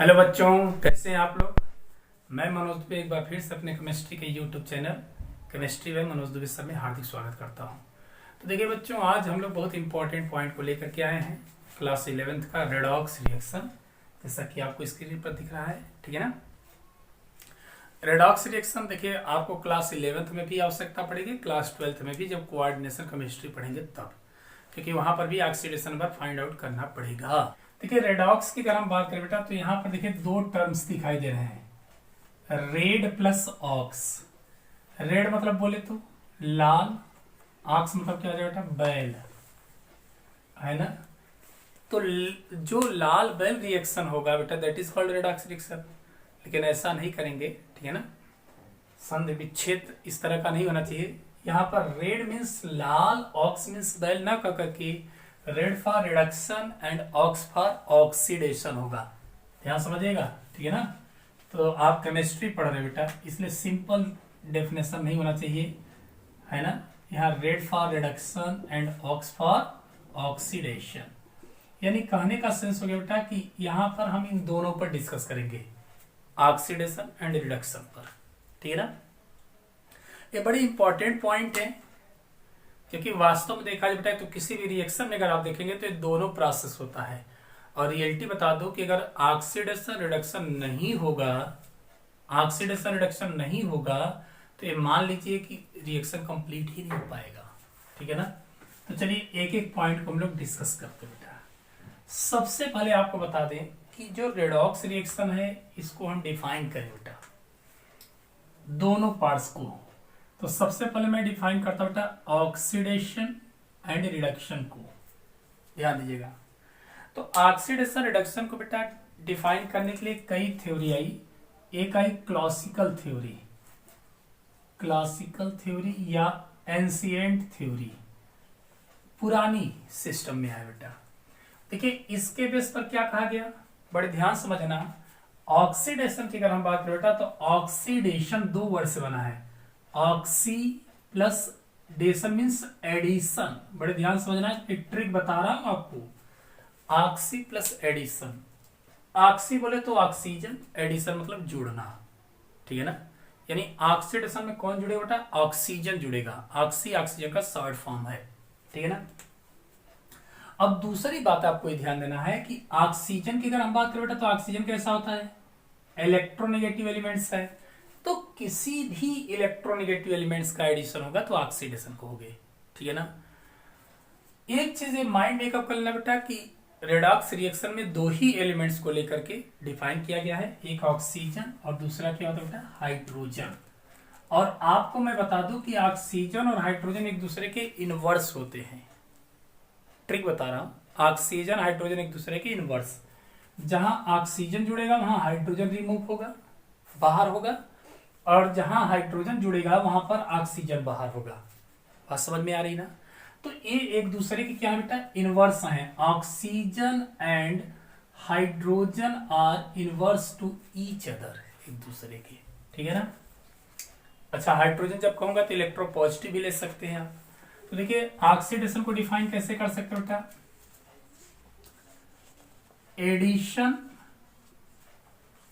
Hello बच्चों, कैसे हैं आप लोग। मैं मनोज दुबे एक बार फिर से अपने केमिस्ट्री के यूट्यूब चैनल केमिस्ट्री में मनोज दुबे सर में हार्दिक स्वागत करता हूं। तो देखिए बच्चों, आज हम लोग बहुत इंपॉर्टेंट पॉइंट को लेकर के आए हैं। क्लास 11th का रेडॉक्स रिएक्शन, जैसा कि आपको स्क्रीन पर दिख रहा है, ठीक है ना। रेडॉक्स रिएक्शन देखिए आपको क्लास 11th में भी आवश्यकता पड़ेगी, क्लास 12th में भी, जब कोऑर्डिनेशन केमिस्ट्री पढ़ेंगे तब, क्योंकि वहां पर भी ऑक्सीडेशन नंबर फाइंड आउट करना पड़ेगा। देखिए रेडॉक्स की अगर हम बात करें बेटा, तो यहाँ पर देखिए दो टर्म्स दिखाई दे रहे हैं, रेड प्लस ऑक्स। रेड मतलब बोले तो लाल, ऑक्स मतलब क्या हो जाएगा बेटा, बैल, है ना। तो जो लाल बैल रिएक्शन होगा बेटा, that is called redox reaction. लेकिन ऐसा नहीं करेंगे, ठीक है ना, संधि विच्छेद इस तरह का नहीं होना चाहिए। यहाँ पर रेड मीन्स लाल, ऑक्स मीन्स बैल ना कह करके red for reduction and ox for oxidation होगा। ध्यान समझिएगा, ठीक है ना। तो आप केमिस्ट्री पढ़ रहे बेटा, इसलिए सिंपल डेफिनेशन नहीं होना चाहिए, है ना। यहाँ red for reduction and ox for oxidation, यानी कहने का सेंस हो गया बेटा कि यहाँ पर हम इन दोनों पर डिस्कस करेंगे, ऑक्सीडेशन एंड रिडक्शन पर, ठीक है ना। ये बड़ी इंपॉर्टेंट पॉइंट है, क्योंकि वास्तव में देखा जाए बेटा तो किसी भी रिएक्शन में अगर आप देखेंगे तो ये दोनों प्रोसेस होता है। और रियलिटी बता दो कि अगर ऑक्सीडेशन रिडक्शन नहीं होगा, ऑक्सीडेशन रिडक्शन नहीं होगा, तो ये मान लीजिए कि रिएक्शन कंप्लीट ही नहीं हो पाएगा, ठीक है ना। तो चलिए एक एक पॉइंट को हम लोग डिस्कस करते हैं बेटा। सबसे पहले आपको बता दें कि जो रेडॉक्स रिएक्शन है इसको हम डिफाइन करें बेटा, दोनों पार्ट्स को। तो सबसे पहले मैं डिफाइन करता हूं बेटा ऑक्सीडेशन एंड रिडक्शन को, ध्यान दीजिएगा। तो ऑक्सीडेशन रिडक्शन को बेटा डिफाइन करने के लिए कई थ्योरी आई। एक आई क्लासिकल थ्योरी, क्लासिकल थ्योरी या एंशिएंट थ्योरी, पुरानी सिस्टम में आया बेटा। देखिए इसके बेस पर क्या कहा गया, बड़े ध्यान समझना। ऑक्सीडेशन की अगर हम बात करें बेटा, तो ऑक्सीडेशन दो वर्ड से बना है, ऑक्सी प्लस डेशन मीन्स एडिशन। बड़े ध्यान समझना, एक ट्रिक बता रहा हूं आपको। ऑक्सी प्लस एडिशन, ऑक्सी बोले तो ऑक्सीजन, एडिशन मतलब जुड़ना, ठीक है ना। यानी ऑक्सीडेशन में कौन जुड़ेगा बेटा, ऑक्सीजन जुड़ेगा। ऑक्सी ऑक्सीजन का शॉर्ट फॉर्म है, ठीक है ना। अब दूसरी बात आपको ये ध्यान देना है कि ऑक्सीजन की अगर हम बात करें बेटा, तो ऑक्सीजन कैसा होता है, इलेक्ट्रोनेगेटिव एलिमेंट्स है। तो किसी भी इलेक्ट्रोनेगेटिव एलिमेंट्स का एडिशन होगा तो ऑक्सीडेशन को होगे, ठीक है ना। एक चीज माइंड मेकअप कर लेना बेटा कि रेडॉक्स रिएक्शन में दो ही एलिमेंट्स को लेकर के डिफाइन किया गया है, एक ऑक्सीजन और दूसरा क्या होता है बेटा, हाइड्रोजन। और आपको मैं बता दूं कि ऑक्सीजन और हाइड्रोजन एक दूसरे के इनवर्स होते हैं। ट्रिक बता रहा हूं, ऑक्सीजन हाइड्रोजन एक दूसरे के इनवर्स। जहां ऑक्सीजन जुड़ेगा वहां हाइड्रोजन रिमूव होगा, बाहर होगा, और जहां हाइड्रोजन जुड़ेगा वहां पर ऑक्सीजन बाहर होगा। बात समझ में आ रही ना। तो ये एक दूसरे के क्या है बेटा, इनवर्स हैं। Oxygen and hydrogen are inverse two each other, एक दूसरे के, ठीक है ना। अच्छा, हाइड्रोजन जब कहूंगा तो इलेक्ट्रोपॉजिटिव भी ले सकते हैं आप। तो देखिए ऑक्सीडेशन को डिफाइन कैसे कर सकते हो बेटा, एडिशन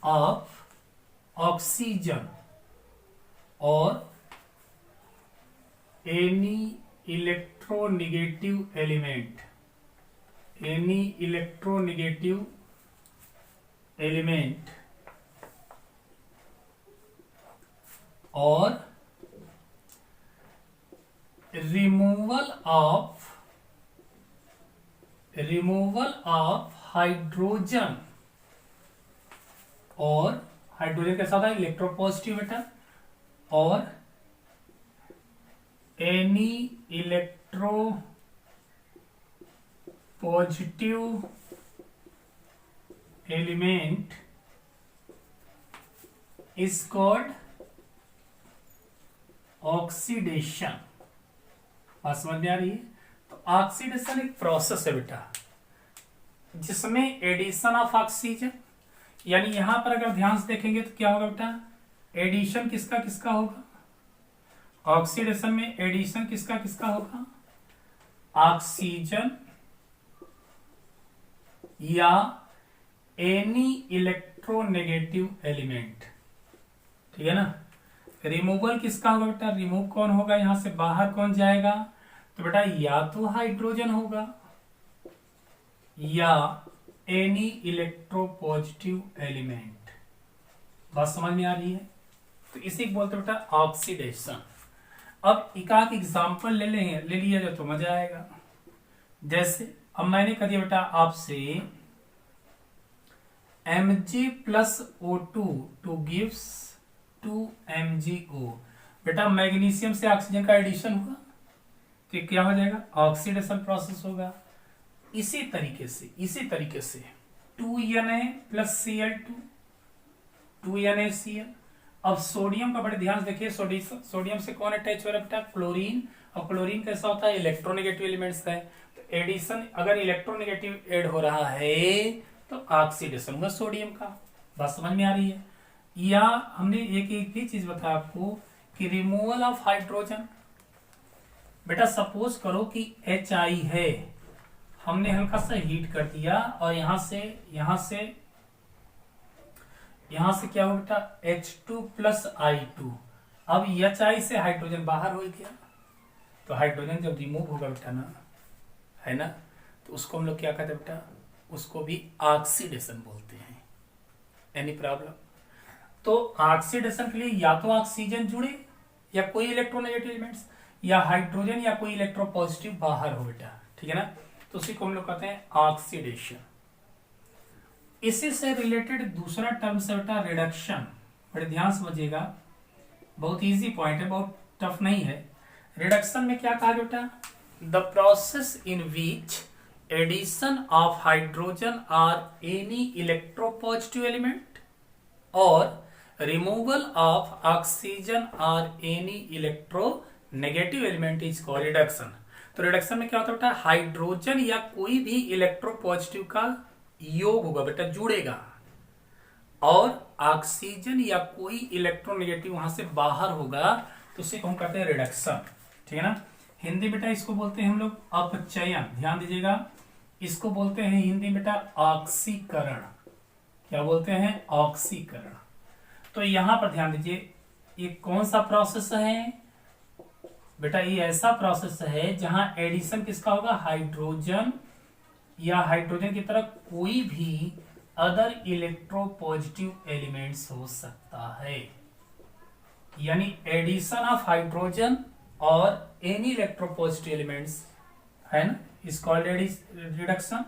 ऑफ ऑक्सीजन और any electronegative element, any electronegative element और रिमूवल ऑफ हाइड्रोजन। और हाइड्रोजन कैसा होता है, इलेक्ट्रोपॉजिटिव बेटा, और any electro positive element is called oxidation. बात समझ में आ रही है। तो ऑक्सीडेशन एक प्रोसेस है बेटा, जिसमें एडिशन ऑफ ऑक्सीजन, यानी यहां पर अगर ध्यान से देखेंगे तो क्या होगा बेटा, एडिशन किसका किसका होगा, ऑक्सीडेशन में एडिशन किसका किसका होगा, ऑक्सीजन या एनी इलेक्ट्रो इलेक्ट्रोनेगेटिव एलिमेंट, ठीक है ना। रिमूवल किसका होगा बेटा, रिमूव कौन होगा, यहां से बाहर कौन जाएगा, तो बेटा या तो हाइड्रोजन होगा या एनी इलेक्ट्रोपॉजिटिव एलिमेंट। बात समझ में आ रही है। तो इसी को बोलते बेटा ऑक्सीडेशन। अब एक एग्जाम्पल ले लिया जाए तो मजा आएगा। जैसे अब मैंने कह दिया बेटा आपसे Mg+O2 टू गिव्स 2MgO। बेटा मैग्नीशियम से ऑक्सीजन का एडिशन हुआ तो क्या हो जाएगा, ऑक्सीडेशन प्रोसेस होगा। इसी तरीके से 2Na+Cl2 2NaCl। अब सोडियम का बड़े ध्यान से देखिए, सोडियम से कौन अटैच हो रहा है बेटा, क्लोरीन। और क्लोरीन कैसा होता है, इलेक्ट्रोनेगेटिव एलिमेंट्स है। तो एडिशन अगर इलेक्ट्रोनेगेटिव ऐड हो रहा है तो ऑक्सीडेशन हुआ सोडियम का। बात समझ में आ रही है। या हमने एक भी चीज बताया आपको कि रिमूवल ऑफ हाइड्रोजन। बेटा सपोज करो कि HI है, हमने हल्का सा हीट कर दिया और यहां से क्या हो बेटा H2+I2। अब HI से हाइड्रोजन बाहर हो गया, तो हाइड्रोजन जब रिमूव होगा बेटा ना, है ना, तो उसको हम लोग क्या कहते हैं बेटा, उसको भी ऑक्सीडेशन बोलते हैं। Any problem. तो ऑक्सीडेशन के लिए या तो ऑक्सीजन जुड़े या कोई इलेक्ट्रोनेगेटिव एलिमेंट्स, या हाइड्रोजन या कोई इलेक्ट्रोपॉजिटिव बाहर हो बेटा, ठीक है ना। तो उसी को हम लोग कहते हैं ऑक्सीडेशन। इसी से रिलेटेड दूसरा टर्म से बेटा रिडक्शन। बड़े ध्यान समझिएगा, बहुत इजी पॉइंट है, बहुत टफ नहीं है। रिडक्शन में क्या कहा बेटा, the process in which addition of hydrogen or any electropositive element और removal of oxygen or any electronegative element is called reduction. तो रिडक्शन में क्या होता है बेटा, हाइड्रोजन या कोई भी इलेक्ट्रोपॉजिटिव का योग होगा बेटा, जुड़ेगा, और ऑक्सीजन या कोई इलेक्ट्रोनेगेटिव वहां से बाहर होगा, तो उसे हम कहते हैं रिडक्शन, ठीक है ना। हिंदी बेटा इसको बोलते हैं हम लोग अपचयन। ध्यान दीजिएगा, इसको बोलते हैं हिंदी बेटा ऑक्सीकरण। क्या बोलते हैं, ऑक्सीकरण। तो यहां पर ध्यान दीजिए, ये कौन सा प्रोसेस है बेटा, ये ऐसा प्रोसेस है जहां एडिशन किसका होगा, हाइड्रोजन या हाइड्रोजन की तरह कोई भी अदर इलेक्ट्रोपॉजिटिव एलिमेंट्स हो सकता है। यानी एडिशन ऑफ हाइड्रोजन और एनी इलेक्ट्रोपॉजिटिव एलिमेंट्स, है ना, इज कॉल्ड रिडक्शन।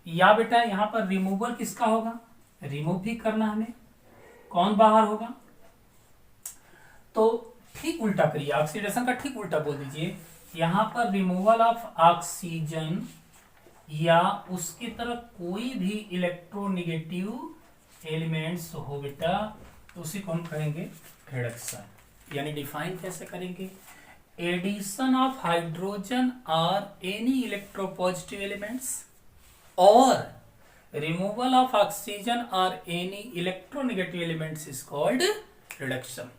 या बेटा यहां पर रिमूवल किसका होगा, रिमूव भी करना हमें, कौन बाहर होगा। तो ठीक उल्टा करिए, ऑक्सीडेशन का ठीक उल्टा बोल दीजिए। यहां पर रिमूवल ऑफ ऑक्सीजन या उसकी तरह कोई भी इलेक्ट्रोनेगेटिव एलिमेंट्स हो बेटा, तो उसी को हम कहेंगे रिडक्शन। यानी डिफाइन कैसे करेंगे, addition of hydrogen or any electropositive elements और removal of oxygen or any electronegative elements is called reduction.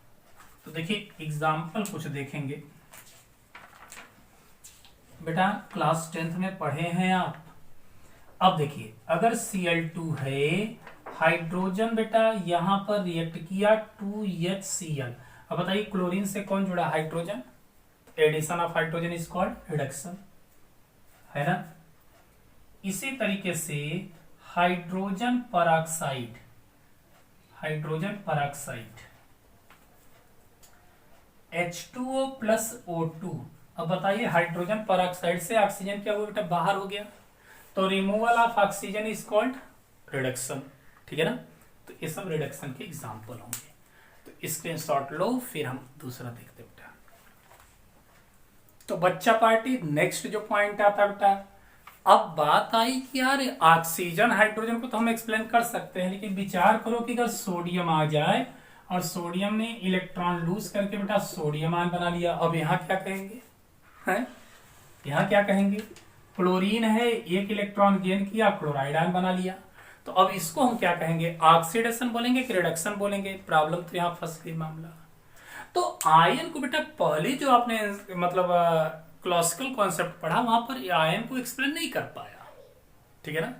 तो देखिए एग्जाम्पल कुछ देखेंगे बेटा, क्लास 10th में पढ़े हैं आप। अब देखिए अगर Cl2 है, हाइड्रोजन बेटा यहां पर रिएक्ट किया 2HCl। अब बताइए क्लोरीन से कौन जुड़ा, hydrogen. Addition of hydrogen is called reduction, है ना। इसी तरीके से हाइड्रोजन पराक्साइड H2O+O2। अब बताइए हाइड्रोजन पराक्साइड से ऑक्सीजन क्या हुआ बेटा, बाहर हो गया, तो removal of oxygen is called reduction, ठीक है ना। तो ये सब रिडक्शन के एग्जांपल होंगे। तो स्क्रीनशॉट लो, फिर हम दूसरा देखते बेटा। तो बच्चा पार्टी नेक्स्ट जो पॉइंट आता बेटा, अब बात आई कि यार ऑक्सीजन हाइड्रोजन को तो हम एक्सप्लेन कर सकते हैं, लेकिन विचार करो कि अगर सोडियम आ जाए और सोडियम ने इलेक्ट्रॉन लूज करके बेटा सोडियम आयन बना लिया, अब यहाँ क्या कहेंगे, हैं यहाँ क्या कहेंगे, क्लोरीन है, एक इलेक्ट्रॉन गेन किया, क्लोराइड आयन बना लिया, तो अब इसको हम क्या कहेंगे, ऑक्सीडेशन बोलेंगे कि रिडक्शन बोलेंगे। प्रॉब्लम तो यहाँ फंस गई मामला। तो आयन को बेटा पहले जो आपने मतलब क्लासिकल कॉन्सेप्ट पढ़ा, वहां पर आयन को एक्सप्लेन नहीं कर पाया, ठीक है ना।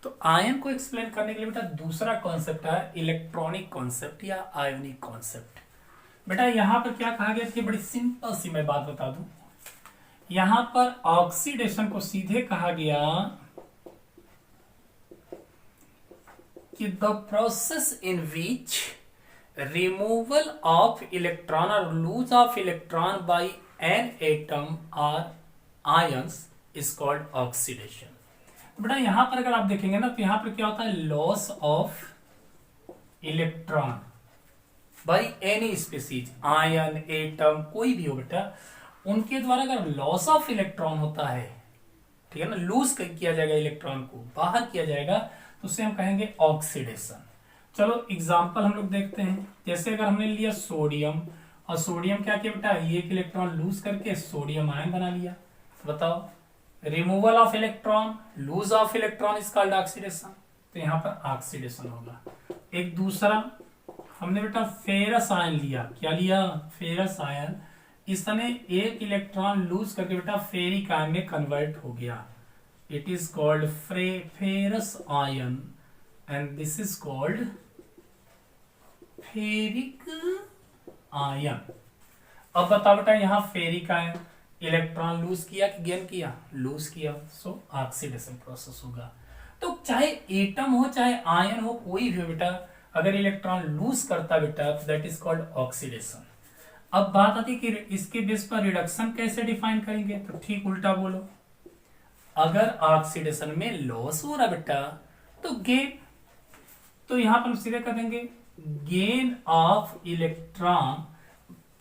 तो आयन को एक्सप्लेन करने के लिए बेटा दूसरा कॉन्सेप्ट है इलेक्ट्रॉनिक कॉन्सेप्ट या आयोनिक कॉन्सेप्ट। बेटा यहां पर क्या कहा गया कि बड़ी सिंपल सी मैं बात बता दूं, यहां पर ऑक्सीडेशन को सीधे कहा गया कि the process in which removal of electron और lose of electron by an atom और आयंस इज कॉल्ड ऑक्सीडेशन। बेटा यहां पर अगर आप देखेंगे ना तो यहां पर क्या होता है, loss of electron by any species, ion atom कोई भी हो बेटा, उनके द्वारा अगर लॉस ऑफ इलेक्ट्रॉन होता है, ठीक है ना, लूज किया जाएगा इलेक्ट्रॉन को, बाहर किया जाएगा, तो उसे हम कहेंगे ऑक्सीडेशन। चलो एग्जांपल हम लोग देखते हैं। जैसे अगर हमने लिया सोडियम, और सोडियम क्या किया बेटा, एक इलेक्ट्रॉन लूज करके सोडियम आयन बना लिया, तो बताओ removal of electron, lose of electron is called oxidation, तो यहां पर ऑक्सीडेशन होगा। एक दूसरा हमने बेटा फेरस आयन लिया, क्या लिया, फेरस आयन, इसने एक इलेक्ट्रॉन लूज करके बेटा फेरिक आयन में कन्वर्ट हो गया, it is called ferrous ion and this is called ferric ion. अब बताओ बेटा यहां फेरिक आयन इलेक्ट्रॉन लूज किया कि गेन किया, लूज किया, सो ऑक्सीडेशन प्रोसेस होगा। तो चाहे एटम हो चाहे आयन हो, कोई भी हो बेटा, अगर इलेक्ट्रॉन लूज करता बेटा तो दैट इज कॉल्ड ऑक्सीडेशन। अब बात आती कि इसके बेस पर रिडक्शन कैसे डिफाइन करेंगे, तो ठीक उल्टा बोलो, अगर ऑक्सीडेशन में लॉस हो रहा बेटा तो गेन, तो यहां पर हम सीधे कर देंगे gain of electron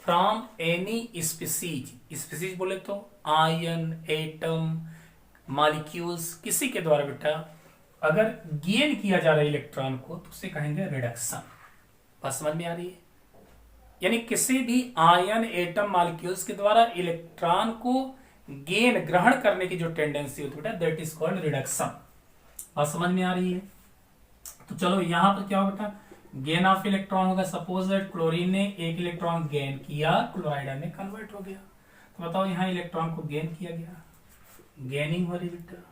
from any species, species बोले तो आयन एटम मॉलिक्यूल्स, किसी के द्वारा बेटा अगर गेन किया जा रहा है इलेक्ट्रॉन को तो उसे कहेंगे रिडक्शन। बात समझ में आ रही है, यानी किसी भी आयन एटम मॉलिक्यूल्स के द्वारा इलेक्ट्रॉन को गेन ग्रहण करने की जो टेंडेंसी होती है बेटा दैट इज कॉल्ड रिडक्शन। बात समझ में आ रही है। तो चलो यहां पर क्या होगा बेटा, गेन ऑफ इलेक्ट्रॉन होगा, सपोज दैट क्लोरीन ने एक इलेक्ट्रॉन गेन किया, क्लोराइड में कन्वर्ट हो गया, तो बताओ यहां इलेक्ट्रॉन को गेन किया गया, गेनिंग हो रही बेटा।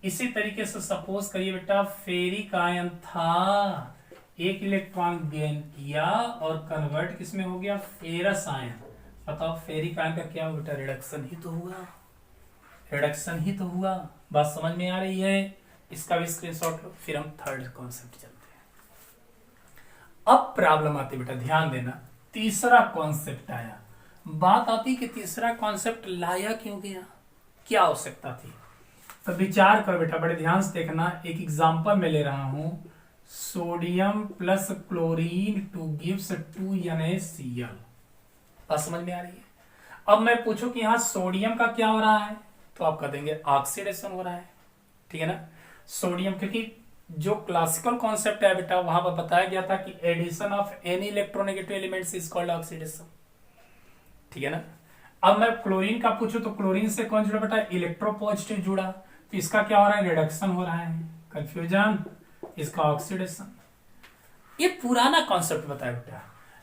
इसी तरीके से सपोज करिए बेटा फेरिक आयन था, एक इलेक्ट्रॉन गेन किया और कन्वर्ट किसमें हो गया, फेरस आयन, बताओ फेरिक आयन का क्या हुआ बेटा, रिडक्शन ही तो हुआ, रिडक्शन ही तो हुआ। बात समझ में आ रही है, इसका भी स्क्रीनशॉट लो, फिर हम थर्ड कॉन्सेप्ट चलते हैं। अब प्रॉब्लम आती बेटा, ध्यान देना, तीसरा कॉन्सेप्ट आया, बात आती कि तीसरा कॉन्सेप्ट लाया क्यों गया, क्या आवश्यकता थी। तो विचार करो बेटा, बड़े ध्यान से देखना, एक एग्जांपल मैं ले रहा हूं, sodium plus chlorine two gives 2NaCl। बात समझ में आ रही है। अब मैं पूछूं कि यहां सोडियम का क्या हो रहा है, तो आप कह देंगे ऑक्सीडेशन हो रहा है, ठीक है ना। सोडियम, क्योंकि जो क्लासिकल कॉन्सेप्ट है बेटा वहां पर बताया गया था कि addition of any electronegative elements is called oxidation, ठीक है ना। अब मैं क्लोरीन का पूछूं तो क्लोरीन से कौन जुड़ा बेटा, इलेक्ट्रोपॉजिटिव जुड़ा, तो इसका क्या हो रहा है, रिडक्शन हो रहा है, कंफ्यूजन, इसका ऑक्सीडेशन। ये पुराना कॉन्सेप्ट बताया बेटा,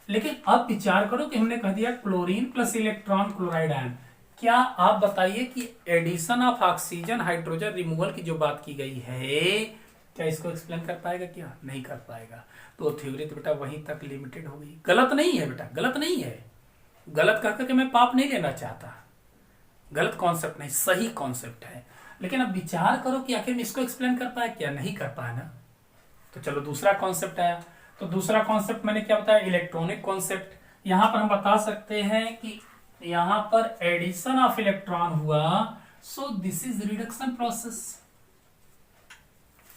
लेकिन अब विचार करो कि हमने कह दिया chlorine plus electron chloride ion, क्या आप बताइए कि addition of oxygen hydrogen removal की जो बात की गई है, क्या इसको एक्सप्लेन कर पाएगा, क्या नहीं कर पाएगा। तो थ्योरी तो बेटा वहीं तक लिमिटेड हो गई। गलत नहीं है बेटा, गलत नहीं है, गलत कह करके मैं पाप नहीं लेना चाहता, गलत कॉन्सेप्ट नहीं, सही कॉन्सेप्ट है, लेकिन अब विचार करो कि आखिर में इसको एक्सप्लेन कर पाया, क्या नहीं कर पाया ना। तो चलो दूसरा कॉन्सेप्ट आया, तो दूसरा कॉन्सेप्ट मैंने क्या बताया, इलेक्ट्रॉनिक कॉन्सेप्ट। यहां पर हम बता सकते हैं कि यहां पर एडिशन ऑफ इलेक्ट्रॉन हुआ, so this is reduction process,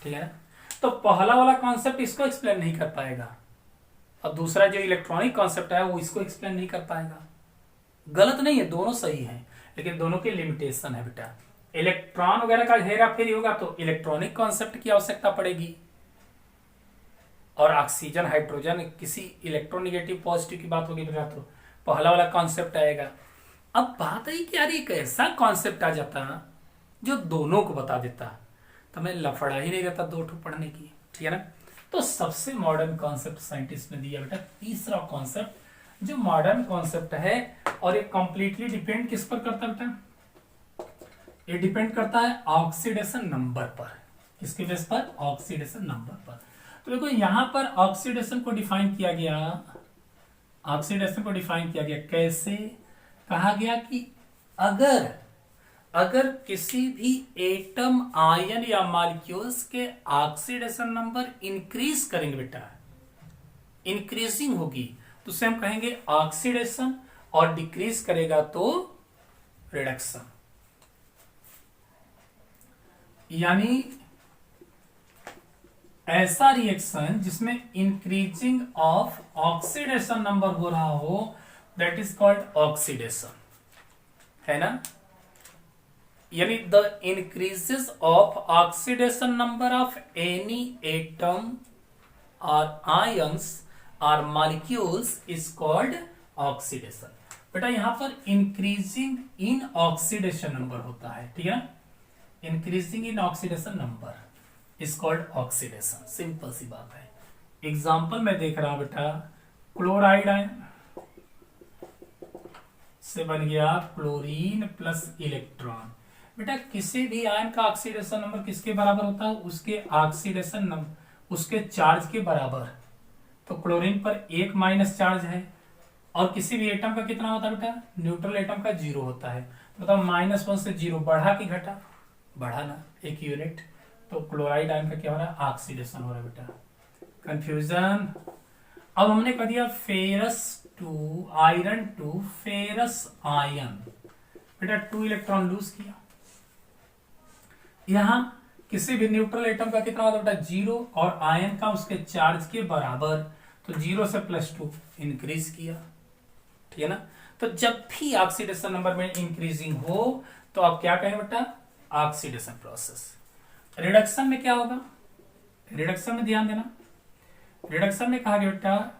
ठीक है ना। तो पहला वाला कॉन्सेप्ट इसको एक्सप्लेन नहीं कर पाएगा, और दूसरा जो इलेक्ट्रॉनिक कॉन्सेप्ट है वो इसको एक्सप्लेन नहीं कर पाएगा। गलत नहीं है, दोनों सही है, लेकिन दोनों की लिमिटेशन है बेटा। इलेक्ट्रॉन वगैरह का हेरा फेरी होगा तो इलेक्ट्रॉनिक कॉन्सेप्ट की आवश्यकता पड़ेगी, और ऑक्सीजन हाइड्रोजन किसी इलेक्ट्रोनेगेटिव पॉजिटिव की बात होगी बेटा तो पहला वाला कॉन्सेप्ट आएगा। अब बात है कि यार एक ऐसा कॉन्सेप्ट आ जाता जो दोनों को बता देता, तो मैं लफड़ा ही नहीं रहता दो ठो पढ़ने की, ठीक है ना। तो सबसे मॉडर्न कॉन्सेप्ट साइंटिस्ट ने दिया बेटा, तीसरा कॉन्सेप्ट जो मॉडर्न कॉन्सेप्ट है, और ये कंप्लीटली डिपेंड किस पर करता है बेटा, ये डिपेंड करता है ऑक्सीडेशन नंबर पर। किसके बेस पर? ऑक्सीडेशन नंबर पर। तो देखो यहां पर ऑक्सीडेशन को डिफाइन किया गया, ऑक्सीडेशन को डिफाइन किया गया कैसे? कहा गया कि अगर अगर किसी भी एटम, आयन या मॉलिक्यूल्स के ऑक्सीडेशन नंबर इंक्रीज करेंगे बेटा, इंक्रीजिंग होगी, तो उसे हम कहेंगे ऑक्सीडेशन, और डिक्रीज करेगा तो रिडक्शन। यानी ऐसा रिएक्शन जिसमें इंक्रीजिंग ऑफ ऑक्सीडेशन नंबर हो रहा हो, दैट इज कॉल्ड ऑक्सीडेशन, है ना। यानी the increases of oxidation number of any atom और आयंस और मॉलिक्यूल्स इज कॉल्ड ऑक्सीडेशन। बेटा यहां पर इंक्रीजिंग इन ऑक्सीडेशन नंबर होता है, ठीक है ना, increasing in oxidation number is called oxidation. Simple सी बात है। एग्जाम्पल में देख रहा हूं बेटा, क्लोराइड आयन से बन गया क्लोरीन प्लस इलेक्ट्रॉन। बेटा किसी भी आयन का ऑक्सीडेशन नंबर किसके बराबर होता है? उसके ऑक्सीडेशन नंबर, उसके चार्ज के बराबर। तो क्लोरीन पर 1 माइनस चार्ज है, और किसी भी एटम का कितना होता है बेटा? न्यूट्रल एटम का 0 होता है। तो बताओ -1 से 0 बढ़ा कि घटा? बढ़ा ना, 1 यूनिट। तो क्लोराइड आयन का क्या हो रहा है? ऑक्सीडेशन हो रहा है बेटा। कंफ्यूजन? अब हमने कह दिया ferrous to iron to ferrous ion, बेटा 2 इलेक्ट्रॉन लूज किया। यहां किसी भी न्यूट्रल एटम का कितना होता है बेटा? 0, और आयन का उसके चार्ज के बराबर। तो 0 से +2 इंक्रीज किया, ठीक है ना। तो जब भी ऑक्सीडेशन नंबर में इंक्रीजिंग हो तो आप क्या कहें बेटा? Oxidation process. रिडक्शन में क्या होगा? रिडक्शन में ध्यान देना, रिडक्शन में कहा गया बेटा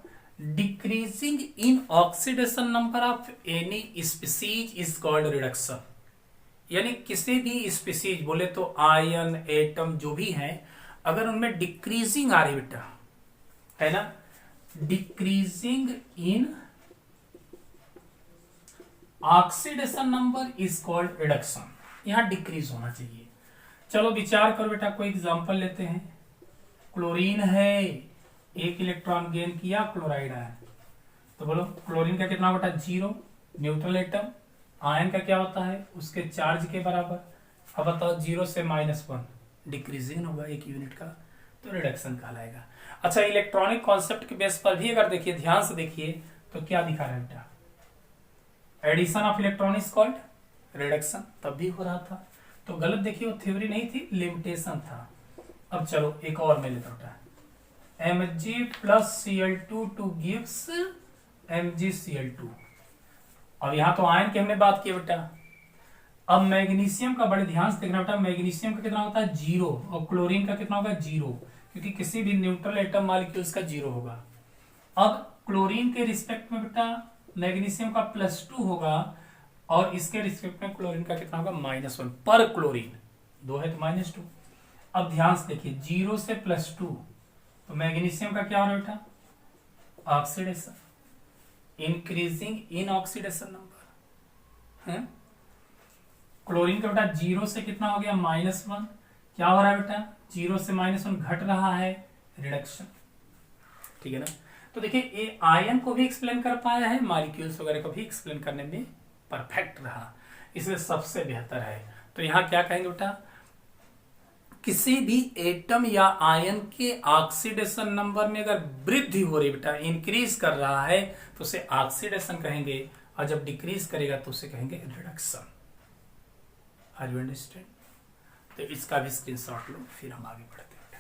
decreasing in oxidation number of any species is called reduction. यानी किसी भी स्पीसीज, बोले तो आयन, एटम जो भी है, अगर उनमें डिक्रीजिंग आ रही बेटा, है ना, decreasing in oxidation number is called reduction. यहां डिक्रीज होना चाहिए। चलो विचार करो बेटा, कोई एग्जांपल लेते हैं। क्लोरीन है, 1 इलेक्ट्रॉन गेन किया क्लोराइड आयन। तो बोलो क्लोरीन का कितना बेटा? 0, न्यूट्रल एटम। आयन का क्या होता है? उसके चार्ज के बराबर। अब बताओ 0 से -1 डिक्रीजिंग होगा 1 यूनिट का, तो रिडक्शन कहलाएगा। अच्छा, इलेक्ट्रॉनिक कॉन्सेप्ट के बेस पर भी अगर देखिए, ध्यान से देखिए, तो क्या दिखा रहा है बेटा? Addition of electron is called reduction, तब भी हो रहा था। तो गलत देखिए, वो थ्योरी नहीं थी, लिमिटेशन था। अब चलो एक और मैं लेता हूं, Mg plus Cl2 to gives MgCl2। अब यहां तो आयन की हमने बात की बेटा। अब मैग्नीशियम का बड़े ध्यान से देखना बेटा, मैग्नीशियम का कितना होता है? 0, और क्लोरीन का कितना होगा? 0, क्योंकि किसी भी न्यूट्रल एटम मॉलिक्यूल्स का 0 होगा। अब क्लोरीन के रिस्पेक्ट में बेटा मैग्नीशियम का +2 होगा, और इसके रिस्पेक्ट में क्लोरीन का कितना होगा? -1 पर क्लोरीन, 2 है तो -2। अब ध्यान से देखिए, 0 से +2, तो मैग्नीशियम का क्या हो रहा है बेटा? Oxidation, increasing in oxidation number है। क्लोरीन का बेटा 0 से कितना हो गया? -1, क्या हो रहा है बेटा? 0 से -1 घट रहा है, रिडक्शन, ठीक है ना। तो देखिए ये आयन को भी एक्सप्लेन कर पाया है, मॉलिक्यूल्स वगैरह को भी एक्सप्लेन करने में परफेक्ट रहा, इसलिए सबसे बेहतर है। तो यहां क्या कहेंगे बेटा? किसी भी एटम या आयन के ऑक्सीडेशन नंबर में अगर वृद्धि हो रही बेटा, इंक्रीज कर रहा है, तो उसे ऑक्सीडेशन कहेंगे, और जब डिक्रीज करेगा तो उसे कहेंगे रिडक्शन। Are you understand? तो इसका भी स्क्रीनशॉट लो, फिर हम आगे बढ़ते हैं बेटा।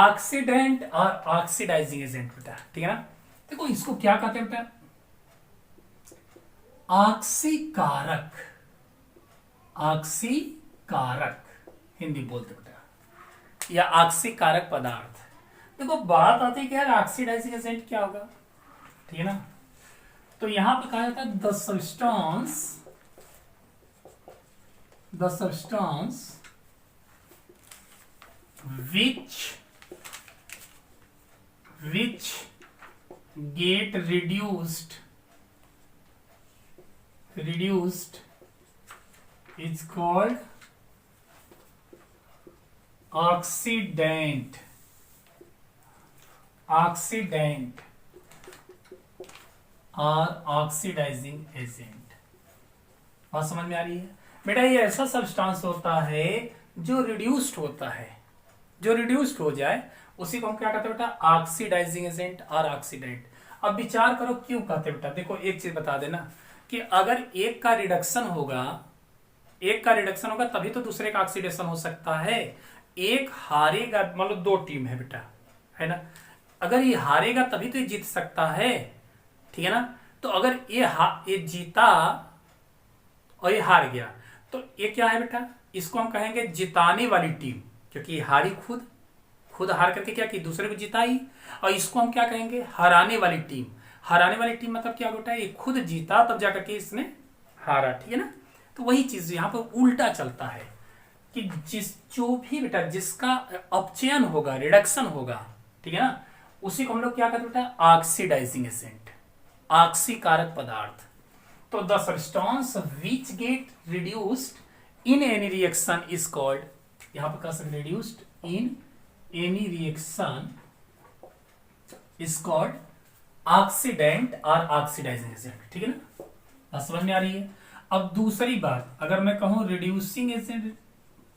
ऑक्सीडेंट और ऑक्सीडाइजिंग एजेंट बेटा, ठीक है ना। देखो इसको क्या कहते हैं बेटा? ऑक्सीकारक, ऑक्सीकारक हिंदी बोलते बेटा, या ऑक्सीकारक पदार्थ। देखो बात आती है कि यार ऑक्सीडाइजिंग एजेंट क्या होगा, ठीक है ना। तो यहां पर कहा जाता है the substance which get reduced is called oxidant, oxidant और ऑक्सीडाइजिंग एजेंट। बात समझ में आ रही है बेटा? ये ऐसा सब्सटेंस होता है जो रिड्यूस्ड होता है, जो रिड्यूस्ड हो जाए उसी को हम क्या कहते हैं बेटा? ऑक्सीडाइजिंग एजेंट और ऑक्सीडेंट। अब विचार करो क्यों कहते हैं बेटा? देखो एक चीज बता देना कि अगर एक का रिडक्शन होगा, एक का रिडक्शन होगा तभी तो दूसरे का ऑक्सीडेशन हो सकता है। एक हारेगा, मान लो दो टीम है बेटा, है ना, अगर ये हारेगा तभी तो ये जीत सकता है, ठीक है ना। तो अगर ये जीता और ये हार गया तो ये क्या है बेटा? इसको हम कहेंगे जिताने वाली टीम, क्योंकि ये हारी खुद हार करके क्या की? दूसरे को जिताई। और इसको हम क्या कहेंगे? हराने वाली टीम। हराने वाली टीम मतलब क्या बेटा? ये खुद जीता तब जाकर के इसने हारा, ठीक है ना। तो वही चीज यहाँ पर उल्टा चलता है कि जो भी बेटा जिसका अपचयन होगा, रिडक्शन होगा, ठीक है ना, उसी को हम लोग क्या कहते हैं बेटा? ऑक्सीडाइजिंग एजेंट, ऑक्सीकारक पदार्थ। तो the substance which get reduced in any reaction is called, यहां पर कह सकते reduced in any reaction is called oxidant और ऑक्सीडाइजिंग एजेंट, ठीक है ना। बात समझ में आ रही है? अब दूसरी बात, अगर मैं कहूं रिड्यूसिंग एजेंट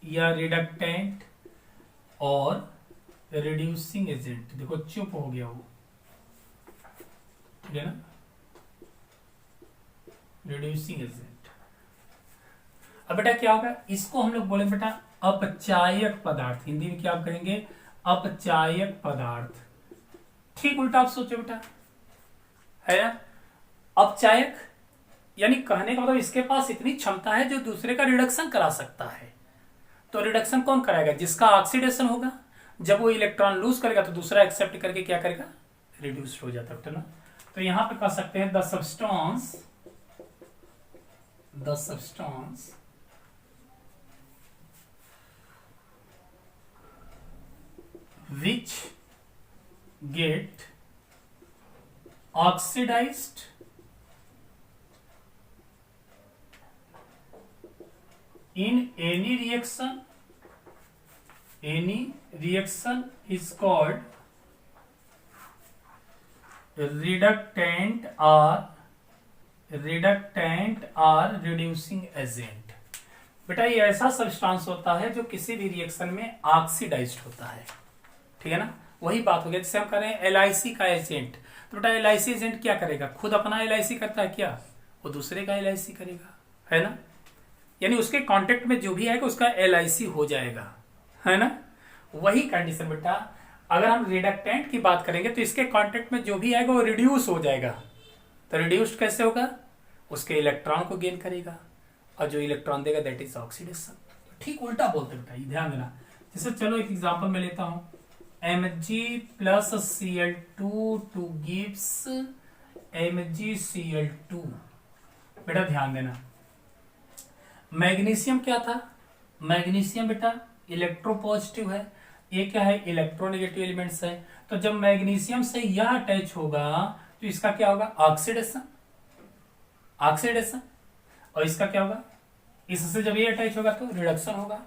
या रिडक्टेंट और रिड्यूसिंग एजेंट, देखो चुप हो गया वो, ठीक है ना, रिड्यूसिंग एजेंट। अब बेटा क्या होगा? इसको हम लोग बोलेंगे बेटा अपचायक पदार्थ, हिंदी में क्या आप कहेंगे? अपचायक पदार्थ। ठीक उल्टा आप सोचो बेटा, है ना। अपचायक यानी कहने का मतलब इसके पास इतनी क्षमता है जो दूसरे का रिडक्शन करा सकता है। तो रिडक्शन कौन कराएगा? जिसका ऑक्सीडेशन होगा। जब वो इलेक्ट्रॉन लूज करेगा तो दूसरा एक्सेप्ट करके क्या करेगा? रिड्यूस हो जाता है ना। तो यहां पे कह सकते हैं the substance which get oxidized in any reaction is called reductant or reducing agent। बेटा ये ऐसा सब्सटेंस होता है जो किसी भी रिएक्शन में ऑक्सीडाइज्ड होता है, ठीक है ना। वही बात हो गया जैसे हम कह रहे हैं LIC का एजेंट। तो बेटा LIC एजेंट क्या करेगा? खुद अपना LIC करता है क्या? वो दूसरे का LIC करेगा, है ना। यानी उसके कांटेक्ट में जो भी आएगा उसका LIC हो जाएगा, है ना। वही कंडीशन बेटा अगर हम रिडक्टेंट की बात करेंगे तो इसके कांटेक्ट में जो भी आएगा वो रिड्यूस हो जाएगा। तो रिड्यूस्ड कैसे होगा? उसके इलेक्ट्रॉन को गेन करेगा और जो इलेक्ट्रॉन देगा दैट इज ऑक्सीडेशन। ठीक उल्टा बोलते बेटा, ये ध्यान देना। जैसे चलो एक एग्जांपल मैं लेता हूं, Mg plus Cl2 to gives MgCl2। बेटा ध्यान देना, मैग्नीशियम क्या था? मैग्नीशियम बेटा इलेक्ट्रोपॉजिटिव है, ये क्या है? इलेक्ट्रोनेगेटिव एलिमेंट्स है। तो जब मैग्नीशियम से यह अटैच होगा तो इसका क्या होगा? Oxidation, oxidation. और इसका क्या होगा? इससे जब ये अटैच होगा तो रिडक्शन होगा।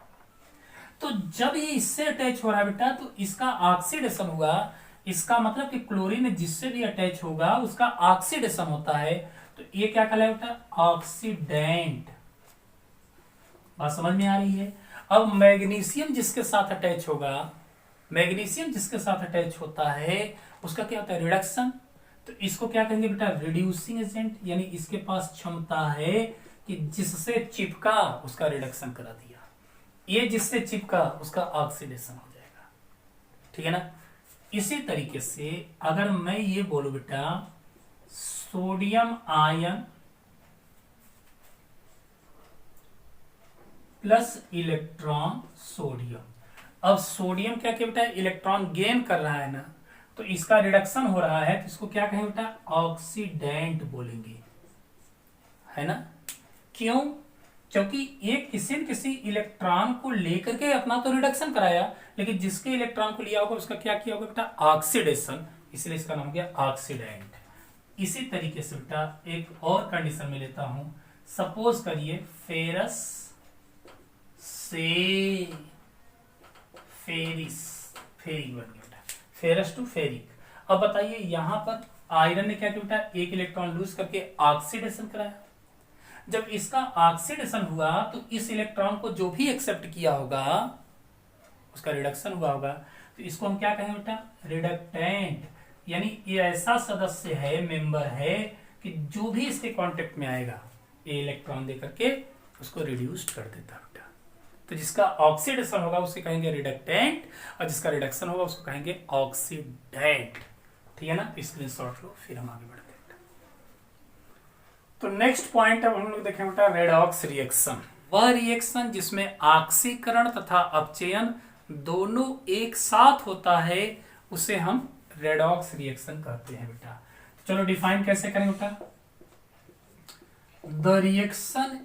तो जब ये इससे अटैच हो रहा है बेटा तो इसका ऑक्सीडेशन हुआ। इसका मतलब कि क्लोरीन जिससे भी अटैच होगा उसका ऑक्सीडेशन होता है। तो ये क्या कहलाएगा बेटा? ऑक्सीडेंट। बात समझ में आ रही है? अब मैग्नीशियम जिसके साथ अटैच होगा, मैग्नीशियम जिसके साथ अटैच होता है उसका क्या होता है? रिडक्शन। तो इसको क्या कहेंगे बेटा? Reducing agent. यानी इसके पास क्षमता है कि जिससे चिपका उसका रिडक्शन करा दिया, ये जिससे चिपका उसका ऑक्सीडेशन हो जाएगा, ठीक है ना। इसी तरीके से अगर मैं ये बोलूं बेटा sodium ion plus electron sodium. अब सोडियम क्या किया बेटा? इलेक्ट्रॉन गेन कर रहा है ना, तो इसका रिडक्शन हो रहा है तो इसको क्या कहेंगे बेटा? ऑक्सीडेंट बोलेंगे, है ना। क्यों? क्योंकि ये किसी न किसी इलेक्ट्रॉन को लेकर के अपना तो रिडक्शन कराया, लेकिन जिसके इलेक्ट्रॉन को लिया होगा उसका क्या किया होगा बेटा? ऑक्सीडेशन। इसलिए इसका नाम हो गया ऑक्सीडेंट। इसी तरीके से बेटा एक और कंडीशन में लेता हूं, सपोज करिए फेरस से फेरिस, फेरिक बन गया बेटा, फेरस टू फेरिक। अब बताइए यहाँ पर आयरन ने क्या किया बेटा, एक इलेक्ट्रॉन लूज करके ऑक्सीडेशन कराया। जब इसका ऑक्सीडेशन हुआ तो इस इलेक्ट्रॉन को जो भी एक्सेप्ट किया होगा उसका रिडक्शन हुआ होगा, तो इसको हम क्या कहेंगे बेटा, रिडक्टेंट। यानी ये ऐसा सदस्य है, मेंबर है कि जो भी इसके कांटेक्ट में आएगा ये इलेक्ट्रॉन दे करके उसको रिड्यूस्ड कर देता बेटा। तो जिसका ऑक्सीडेशन होगा उसे कहेंगे रिडक्टेंट और जिसका रिडक्शन होगा उसको कहेंगे ऑक्सीडेंट। ठीक है ना, स्क्रीनशॉट लो, फिर हम आगे बढ़ते हैं। तो नेक्स्ट पॉइंट अब हम लोग देखें बेटा, रेडॉक्स रिएक्शन। वह रिएक्शन जिसमें ऑक्सीकरण तथा अपचयन दोनों एक साथ होता है उसे हम रेडॉक्स रिएक्शन कहते हैं बेटा। चलो डिफाइन कैसे करें बेटा, the reaction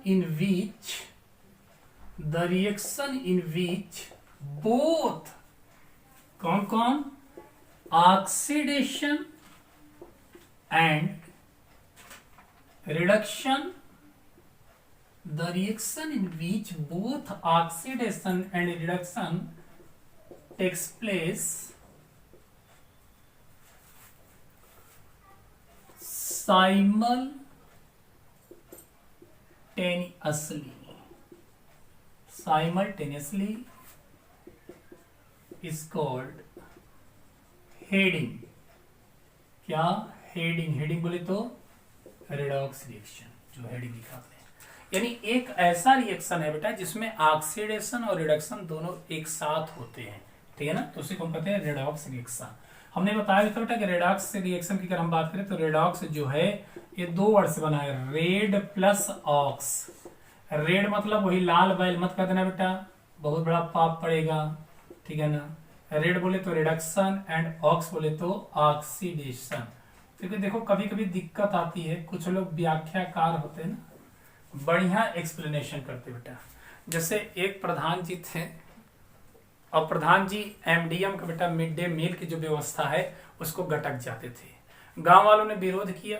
in which both, कौन कौन, oxidation and reduction, the reaction in which both oxidation and reduction takes place simultaneously is called heading. क्या हेडिंग, हेडिंग बोले तो रेडॉक्स रिएक्शन, जो हेडिंग दिखाते हैं। यानी एक ऐसा रिएक्शन है बेटा जिसमें ऑक्सीडेशन और रिडक्शन दोनों एक साथ होते हैं। ठीक है ना, तो उसी को हम कहते हैं रेडॉक्स रिएक्शन। हमने बताया था बेटा कि रेडॉक्स रिएक्शन की अगर हम बात करें तो रेडॉक्स जो है ये दो वर्ड से बना है, रेड प्लस ऑक्स। रेड मतलब वही लाल बैल मत कर देना बेटा, बहुत बड़ा पाप पड़ेगा। ठीक है ना, रेड बोले तो रिडक्शन एंड ऑक्स बोले तो ऑक्सीडेशन। क्योंकि देखो कभी कभी दिक्कत आती है, कुछ लोग व्याख्याकार होते हैं ना, बढ़िया एक्सप्लेनेशन करते बेटा। जैसे एक प्रधान जी थे और प्रधान जी एमडीएम का बेटा मिड डे मील की जो व्यवस्था है उसको गटक जाते थे। गांव वालों ने विरोध किया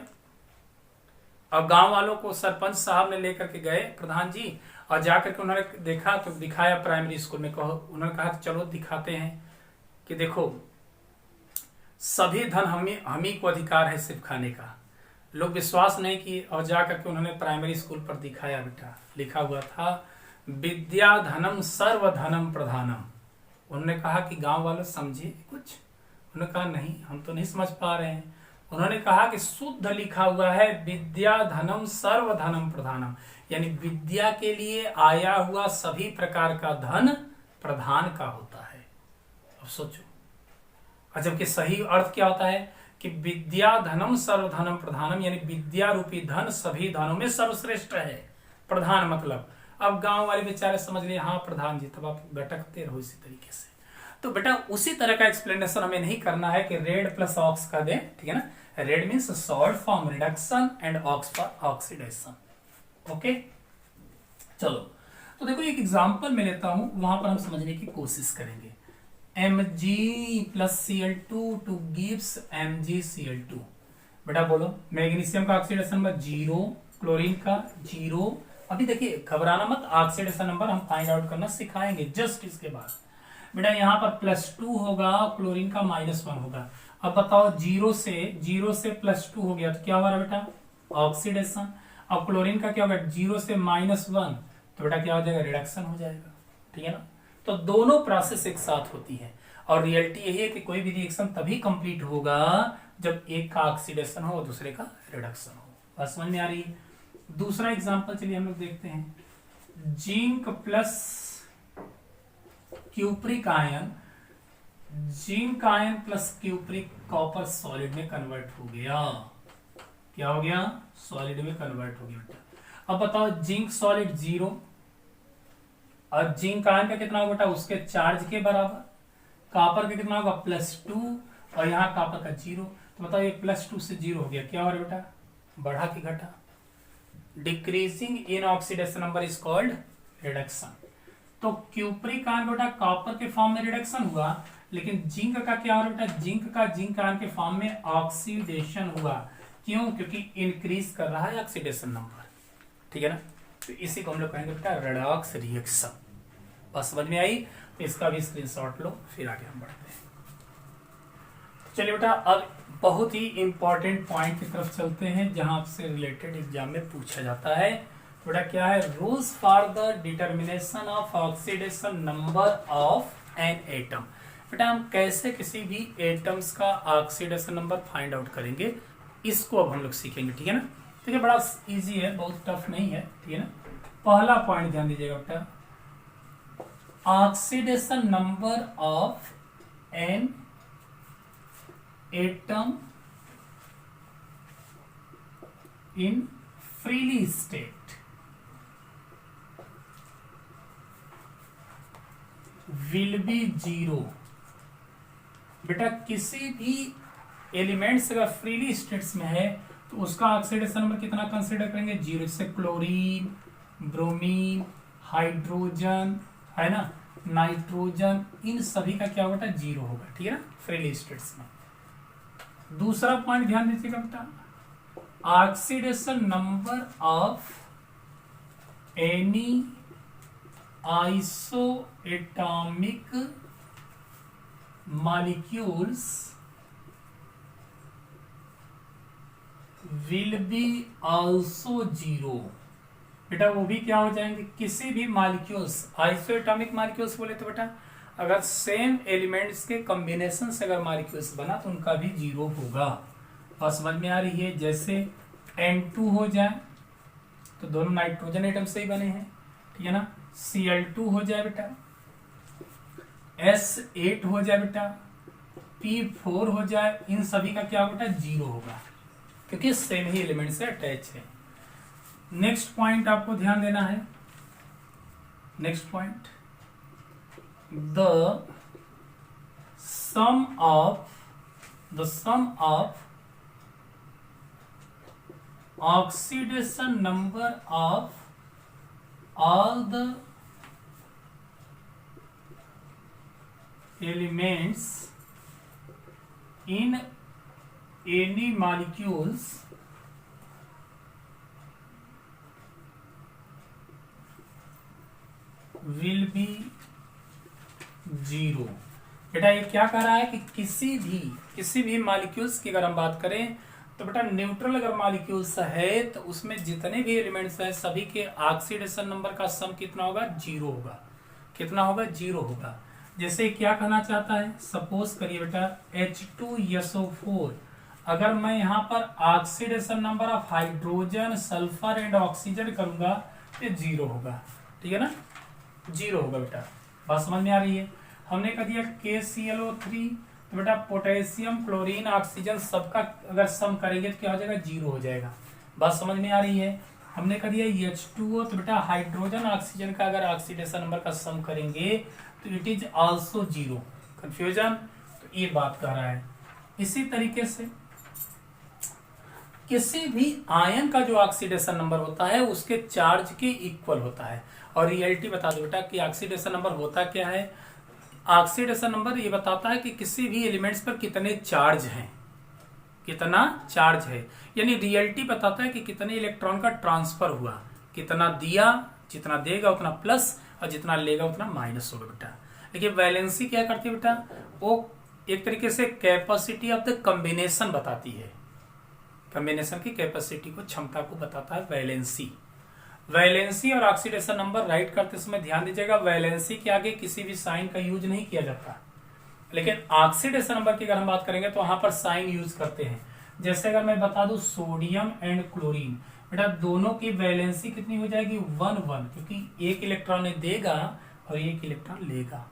और गांव वालों को सरपंच साहब ने लेकर के गए प्रधान जी, और जाकर के उन्होंने देखा तो दिखाया प्राइमरी स्कूल में। उन्होंने कहा चलो दिखाते हैं कि देखो सभी धन हम ही को अधिकार है सिर्फ खाने का। लोग विश्वास नहीं किए और जाकर के उन्होंने प्राइमरी स्कूल पर दिखाया बेटा, लिखा हुआ था विद्या धनम सर्व धनम प्रधानम। उन्होंने कहा कि गांव वालों समझे कुछ, उन्होंने कहा नहीं हम तो नहीं समझ पा रहे हैं। उन्होंने कहा कि शुद्ध लिखा हुआ है विद्या धनम सर्व धनम प्रधानम, यानी विद्या के लिए आया हुआ सभी प्रकार का धन प्रधान का होता है। अब सोचो, और जबकि सही अर्थ क्या होता है कि विद्या धनम सर्व धनम प्रधानम, यानी विद्या रूपी धन सभी धनों में सर्वश्रेष्ठ है। प्रधान मतलब, अब गांव वाले बेचारे समझ लिए हाँ प्रधान जी, तब आप गटकते रहो इसी तरीके से। तो बेटा उसी तरह का एक्सप्लेनेशन हमें नहीं करना है कि रेड प्लस ऑक्स का दे। ठीक है ना, red means salt form reduction and ox for oxidation. Okay चलो, तो देखो एक एग्जांपल मैं लेता हूं, वहां पर हम समझने की कोशिश करेंगे। Mg plus Cl2 two gives MgCl2। बेटा बोलो, मैग्नीशियम का ऑक्सीडेशन नंबर 0, क्लोरीन का 0। अभी देखिए घबराना मत, ऑक्सीडेशन नंबर हम फाइंड आउट करना सिखाएंगे जस्ट इसके बाद। बेटा यहाँ पर +2 होगा, क्लोरीन का -1 होगा। अब बताओ 0 से +2 हो गया तो क्या हुआ बेटा, ऑक्सीडेशन। अब क्लोरीन का क्या होगा, 0 से -1, तो बेटा क्या हो जाएगा, रिडक्शन हो जाएगा। ठीक है ना, तो दोनों प्रोसेस एक साथ होती है और रियलिटी यही है कि कोई भी रिएक्शन तभी कंप्लीट होगा जब एक का ऑक्सीडेशन हो और दूसरे का रिडक्शन हो। बात समझ में आ रही है। दूसरा एग्जांपल चलिए हम लोग देखते हैं, zinc plus cupric ion, zinc ion plus cupric copper solid में कन्वर्ट हो गया। क्या हो गया, सॉलिड में कन्वर्ट हो गया बेटा। अब बताओ जिंक सॉलिड 0 और जिंक आयन का कितना होगा बेटा, उसके चार्ज के बराबर। कॉपर का कितना होगा, +2 और यहाँ कॉपर का 0। तो बताओ ये +2 से 0 हो गया, क्या हो रहा है बेटा, बढ़ा कि घटा। Decreasing in oxidation number is called reduction. तो क्यूप्रिक आयन बेटा कॉपर के फॉर्म में रिडक्शन हुआ, लेकिन जिंक का क्या हो रहा है बेटा, जिंक आयन के फॉर्म में ऑक्सीडेशन हुआ। क्यों, क्योंकि इंक्रीज कर रहा है ऑक्सीडेशन नंबर। ठीक है ना, तो इसी को हम लोग कहेंगे बेटा रेडॉक्स रिएक्शन। बात समझ में आई? तो इसका भी स्क्रीनशॉट लो, फिर आगे हम बढ़ते हैं। चलिए बेटा, अब बहुत ही इंपॉर्टेंट पॉइंट की तरफ चलते हैं जहां आपसे रिलेटेड एग्जाम में पूछा जाता है। बेटा क्या है? Rules for the determination of oxidation number of an atom. बेटा हम कैसे किसी भी एटम्स का ऑक्सीडेशन नंबर फाइंड आउट करेंगे, इसको अब हम लोग सीखेंगे। ठीक है ना? ठीक है, बड़ा इजी है, बहुत टफ नहीं है। ठीक है ना? पहला पॉइंट ध्यान दीजिएगा बेटा, oxidation number of an atom in freely state will be zero. बेटा किसी भी एलिमेंट्स अगर फ्रीली स्टेट्स में है तो उसका ऑक्सीडेशन नंबर कितना कंसीडर करेंगे? जीरो। जैसे क्लोरीन, ब्रोमीन, हाइड्रोजन, है ना, नाइट्रोजन, इन सभी का क्या होगा? जीरो होगा। ठीक है ना? फ्रीली स्टेट्स में। दूसरा पॉइंट ध्यान दीजिएगा बेटा, oxidation number of any isoatomic molecules will be also zero. बेटा वो भी क्या हो जाएंगे? किसी भी मॉलिक्यूल्स, आइसोएटॉमिक मॉलिक्यूल्स बोले तो बेटा अगर सेम एलिमेंट्स के कॉम्बिनेशन से अगर मॉलिक्यूल्स बना तो उनका भी जीरो होगा। बात समझ में आ रही है? जैसे N2 हो जाए तो दोनों नाइट्रोजन एटम से ही बने हैं। ठीक है ना? Cl2 हो जाए बेटा, S8 हो जाए बेटा, P4 हो जाए, इन सभी का क्या होगा? जीरो होगा, क्योंकि सेम ही एलिमेंट से अटैच है। नेक्स्ट पॉइंट आपको ध्यान देना है। Next point, the sum of oxidation number of all the elements in any molecules will be zero. बेटा ये क्या कह रहा है कि किसी भी मॉलिक्यूल्स की अगर हम बात करें तो बेटा न्यूट्रल अगर मॉलिक्यूल्स है तो उसमें जितने भी एलिमेंट्स हैं सभी के ऑक्सीडेशन नंबर का सम कितना होगा? जीरो होगा। कितना होगा? जीरो होगा। जैसे क्या कहना चाहता है? सपोज करिए बेटा H2SO4, अगर मैं यहाँ पर oxidation number of hydrogen, sulphur and oxygen करूंगा तो जीरो होगा। ठीक है ना? जीरो होगा बेटा। बात समझ में आ रही है? हमने कह दिया KClO3, तो बेटा पोटेशियम, क्लोरीन, ऑक्सीजन सबका अगर सम करेंगे तो क्या हो जाएगा? जीरो हो जाएगा। बात समझ में आ रही है? हमने कर दिया H2O, तो बेटा हाइड्रोजन ऑक्सीजन का अगर ऑक्सीडेशन नंबर का सम करेंगे तो it is also zero. Confusion? तो ये बात कर रहा है। इसी तरीके से किसी भी आयन का जो ऑक्सीडेशन नंबर होता है उसके चार्ज के इक्वल होता है। और रियलिटी बता दो बेटा कि ऑक्सीडेशन नंबर होता क्या है? ऑक्सीडेशन नंबर ये बताता है कि किसी भी एलिमेंट्स पर कितने चार्ज हैं, कितना चार्ज है, यानी रियलिटी बताता है कि कितने इलेक्ट्रॉन का ट्रांसफर हुआ, कितना दिया, जितना देगा उतना प्लस और जितना लेगा उतना माइनस होगा बेटा। लेकिन वैलेंसी क्या करती है बेटा? वो एक तरीके से कैपेसिटी ऑफ द कॉम्बिनेशन बताती है। कॉम्बिनेशन की कैपेसिटी को, क्षमता को बताता है वैलेंसी। वैलेंसी और ऑक्सीडेशन नंबर राइट करते समय ध्यान दीजिएगा, वैलेंसी के आगे किसी भी साइन का यूज नहीं किया जाता, लेकिन ऑक्सीडेशन नंबर की अगर हम बात करेंगे तो वहां पर साइन यूज करते हैं। जैसे अगर मैं बता दूं सोडियम एंड क्लोरीन, बेटा दोनों की वैलेंसी कितनी हो जाएगी? 1-1, क्योंकि एक इलेक्ट्रॉन देगा और एक इलेक्ट्रॉन लेगा।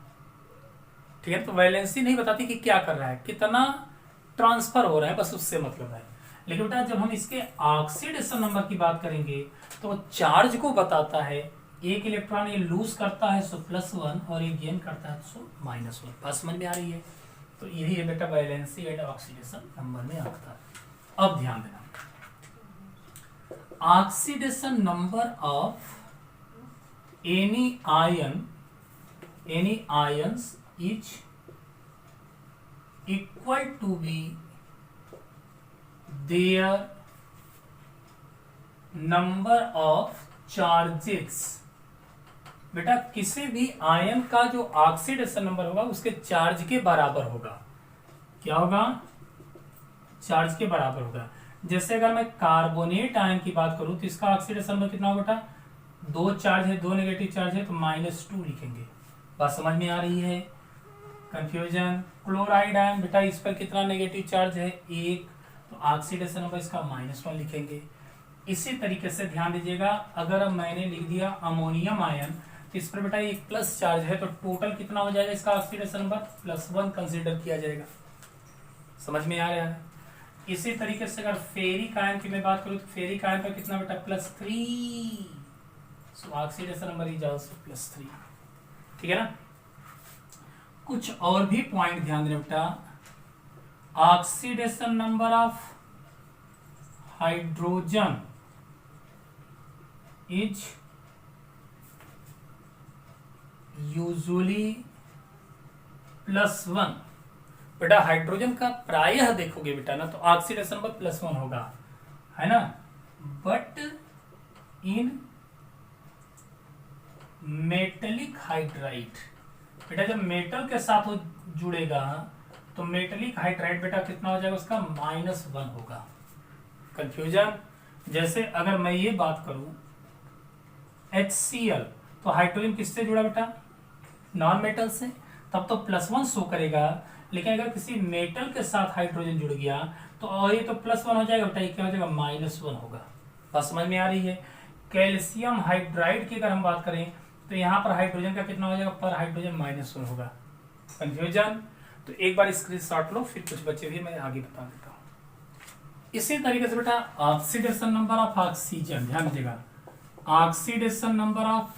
ठीक है? तो वैलेंसी नहीं बताती कि क्या कर रहा है, कितना ट्रांसफर हो रहा है, बस उससे मतलब है। लेकिन बेटा जब हम इसके ऑक्सीडेशन नंबर की बात करेंगे तो चार्ज को बताता है। एक इलेक्ट्रॉन ये लूज करता है सो +1 और ये गेन करता है सो -1। बात समझ में आ रही है? तो यही है बेटा वैलेंसी एंड ऑक्सीडेशन नंबर में आता है। अब ध्यान देना, oxidation number of any ions is equal to be their number of charges बेटा किसी भी आयन का जो ऑक्सीडेशन नंबर होगा उसके चार्ज के बराबर होगा। क्या होगा? चार्ज के बराबर होगा। जैसे अगर मैं कार्बोनेट आयन की बात करूं तो इसका ऑक्सीडेशन नंबर कितना होगा बेटा? 2 चार्ज है, 2 नेगेटिव चार्ज है तो -2 लिखेंगे। बात समझ में आ रही है? कंफ्यूजन? क्लोराइड आयन बेटा इस पर कितना नेगेटिव चार्ज है? 1, तो ऑक्सीडेशन नंबर इसका -1 लिखेंगे। इसी तरीके से ध्यान दीजिएगा, अगर मैंने लिख दिया अमोनियम आयन तो इस पर बेटा एक प्लस चार्ज है तो टोटल कितना हो जाएगा इसका ऑक्सीडेशन नंबर? +1 कंसीडर किया जाएगा। समझ में आ रहा है? इसी तरीके से अगर फेरिक आयन की मैं बात करूं तो फेरिक आयन पर कितना बेटा? +3, सो ऑक्सीडेशन नंबर इज आल्सो +3। ठीक है ना? कुछ और भी पॉइंट ध्यान देना बेटा। Oxidation number of hydrogen is usually +1। बेटा हाइड्रोजन का प्रायः देखोगे बेटा ना तो ऑक्सीडेशन नंबर +1 होगा, है ना? बट इन मेटेलिक हाइड्राइड, बेटा जब मेटल के साथ वो जुड़ेगा तो मेटेलिक हाइड्राइड बेटा कितना हो जाएगा? उसका -1 होगा। कंफ्यूजन? जैसे अगर मैं ये बात करूं HCl, तो हाइड्रोजन किससे जुड़ा बेटा? नॉन मेटल से, तब तो +1 शो करेगा। लेकिन अगर किसी मेटल के साथ हाइड्रोजन जुड़ गया तो ये तो +1 हो जाएगा बेटा, ये क्या हो जाएगा? -1 होगा। बात समझ में आ रही है? कैल्शियम हाइड्राइड की अगर हम बात करें तो यहाँ पर हाइड्रोजन का कितना हो जाएगा? पर हाइड्रोजन -1 होगा। कंफ्यूजन? तो एक बार स्क्रीनशॉट लो, फिर कुछ बच्चे भी मैं आगे बता देता हूँ। इसी तरीके से बेटा ऑक्सीडेशन नंबर ऑफ ऑक्सीजन, ध्यान दीजिएगा, oxidation number of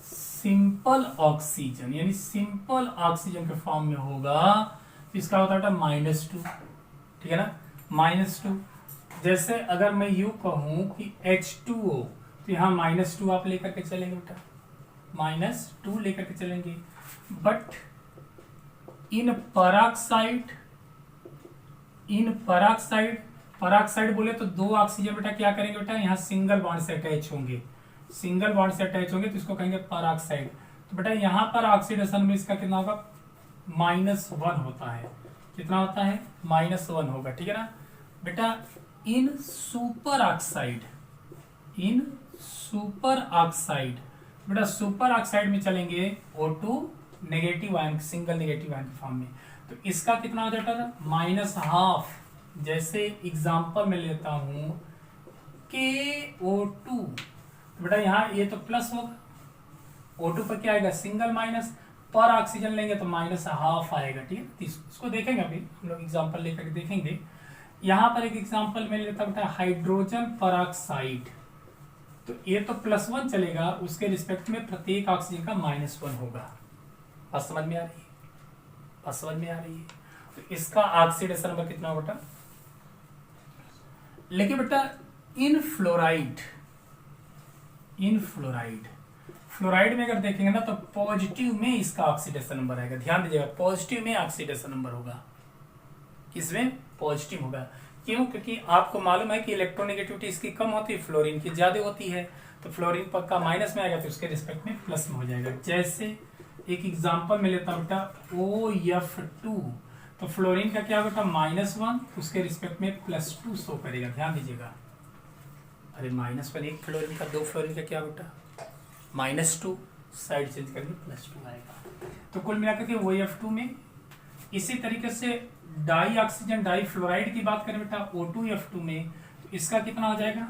simple oxygen यानी सिंपल ऑक्सीजन के फॉर्म में होगा तो इसका होता है -2। ठीक है ना? -2। जैसे अगर मैं यूं कहूं कि H2O तो यहाँ -2 आप लेकर के चलेंगे बेटा, -2 लेकर के चलेंगे। बट इन पराक्साइड बोले तो 2 ऑक्सीजन बेटा क्या करेंगे बेटा? यहाँ सिंगल बॉन्ड से अटैच होंगे, सिंगल बॉन्ड से अटैच होंगे तो इसको कहेंगे पराक्साइड। तो बेटा यहाँ पर ऑक्सीडेशन में इसका कितना होगा? -1 होता है। कितना होता है? -1 होगा। ठीक है ना बेटा? इन सुपर ऑक्साइड बेटा सुपर ऑक्साइड में चलेंगे O2 negative ion, single negative ion के फॉर्म में, तो इसका कितना हो जाता है? -12। जैसे एग्जांपल में लेता हूं KO2, तो बेटा यहाँ ये तो प्लस होगा, O2 पर क्या आएगा? सिंगल माइनस, पर ऑक्सीजन लेंगे तो -12 आएगा। ठीक है? इसको देखेंगे अभी हम लोग, एग्जांपल लेकर के देखेंगे। यहाँ पर एक एग्जांपल में लेता बेटा हाइड्रोजन परऑक्साइड, तो ये तो +1 चलेगा, उसके रिस्पेक्ट में प्रत्येक ऑक्सीजन का -1 होगा। बात समझ में आ रही है? बात समझ में आ रही है? तो इसका ऑक्सीडेशन नंबर कितना होगा बेटा? लेकिन बेटा इन फ्लोराइड में अगर देखेंगे ना तो पॉजिटिव में इसका ऑक्सीडेशन नंबर आएगा। ध्यान दीजिएगा, पॉजिटिव में ऑक्सीडेशन नंबर होगा। किसमें? पॉजिटिव होगा। क्यों? क्योंकि आपको मालूम है कि इलेक्ट्रोनेगेटिविटी इसकी कम होती है, फ्लोरीन की ज्यादा होती है, तो फ्लोरीन पक्का माइनस में आएगा तो उसके रिस्पेक्ट में प्लस में हो जाएगा। जैसे एक एग्जांपल में लेता हूं बेटा OF2, तो फ्लोरीन का क्या बेटा? -1, उसके रिस्पेक्ट में +2 शो करेगा। ध्यान दीजिएगा, अरे -1 एक फ्लोरीन का, 2 फ्लोरीन का क्या बेटा? -2, साइड चेंज करके +2 आएगा। तो कुल मिलाकर के OF2 में। इसी तरीके से डाई ऑक्सीजन डाई फ्लोराइड की बात करें बेटा O2F2 में, तो इसका कितना हो जाएगा?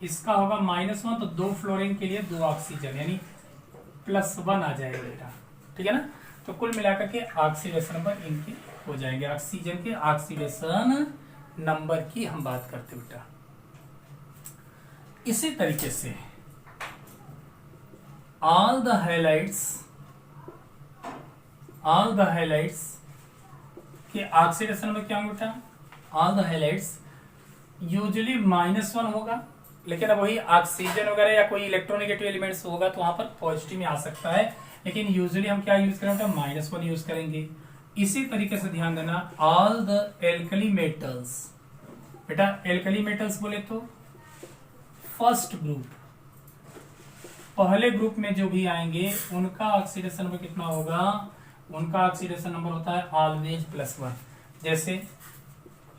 इसका होगा -1, तो 2 फ्लोरीन के लिए 2 ऑक्सीजन यानी +1 आ जाएगा बेटा। ठीक है ना? तो कुल मिलाकर के ऑक्सीडेशन नंबर इनके हो जाएंगे। ऑक्सीजन के ऑक्सीडेशन नंबर की हम बात करते बेटा। इसी तरीके से ऑल द हाइलाइट्स के ऑक्सीडेशन नंबर क्या होगा बेटा? ऑल द हाइलाइट्स यूजुअली -1 होगा, लेकिन अब वही ऑक्सीजन वगैरह या कोई इलेक्ट्रोनेगेटिव एलिमेंट्स होगा तो वहां पर पॉजिटिव में आ सकता है, लेकिन यूजुअली हम क्या यूज करेंगे? -1 यूज करेंगे। इसी तरीके से ध्यान देना, ऑल द एल्कली मेटल्स, बेटा एल्कली मेटल्स बोले तो फर्स्ट ग्रुप पहले ग्रुप में जो भी आएंगे उनका ऑक्सीडेशन नंबर कितना होगा, उनका ऑक्सीडेशन नंबर होता है ऑलवेज +1। जैसे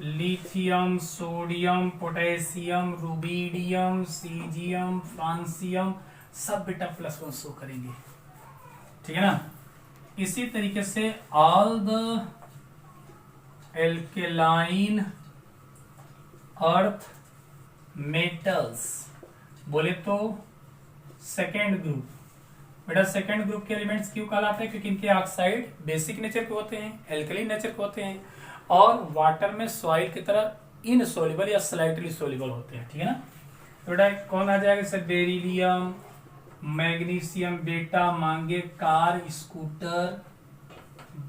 lithium, sodium, potassium, rubidium, caesium, francium, सब बेटा +1 शो करेंगे, ठीक है ना। इसी तरीके से all the alkaline earth metals, बोले तो सेकेंड ग्रुप, बेटा सेकेंड ग्रुप के एलिमेंट्स क्यों कहलाते हैं, क्योंकि इनके ऑक्साइड बेसिक नेचर के होते हैं, एल्कलाइन नेचर के होते हैं और वाटर में सॉइल की तरह इनसोल्युबल या स्लाइटली सोल्युबल होते हैं, ठीक है ना। तो बेटा कौन आ जाएगा, जैसे बेरिलियम, मैग्नीशियम, बेटा मांगे, कार, स्कूटर,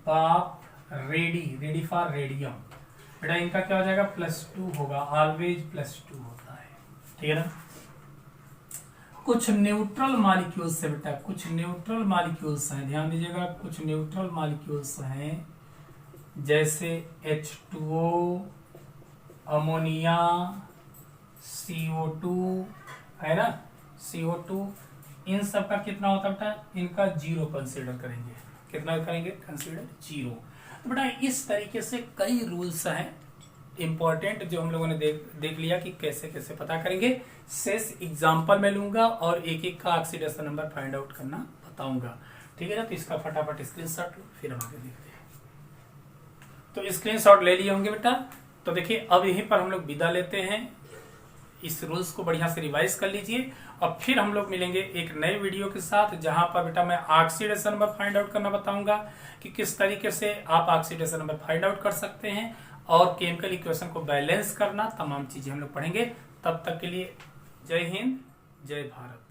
बाप, रेडी फॉर रेडियम, बेटा इनका क्या हो जाएगा, +2 होगा, ऑलवेज +2 होता है, ठीक है ना। कुछ न्यूट्रल मॉलिक्यूल्स है बेटा, कुछ न्यूट्रल मॉलिक्यूल्स हैं, ध्यान दीजिएगा, कुछ न्यूट्रल मॉलिक्यूल्स हैं जैसे H2O, अमोनिया, CO2 है ना, CO2, इन सब का कितना होता है बेटा, इनका 0 कंसीडर करेंगे, कितना करेंगे, कंसीडर 0। तो बेटा इस तरीके से कई रूल्स हैं इंपॉर्टेंट जो हम लोगों ने देख लिया कि कैसे कैसे पता करेंगे। शेष एग्जाम्पल में लूंगा और एक एक का ऑक्सीडेशन नंबर फाइंड आउट करना बताऊंगा, ठीक है ना। तो इसका फटाफट स्क्रीनशॉट लो, फिर हम आगे देखते हैं। तो स्क्रीनशॉट ले लिए होंगे बेटा। तो देखिए अब यहीं पर हम लोग विदा लेते हैं, इस रूल्स को बढ़िया से रिवाइज कर लीजिए और फिर हम लोग मिलेंगे एक नए वीडियो के साथ, जहां पर बेटा मैं ऑक्सीडेशन नंबर फाइंड आउट करना बताऊंगा कि किस तरीके से आप ऑक्सीडेशन नंबर फाइंड आउट कर सकते हैं और केमिकल इक्वेशन को बैलेंस करना, तमाम चीजें हम लोग पढ़ेंगे। तब तक के लिए जय हिंद, जय भारत।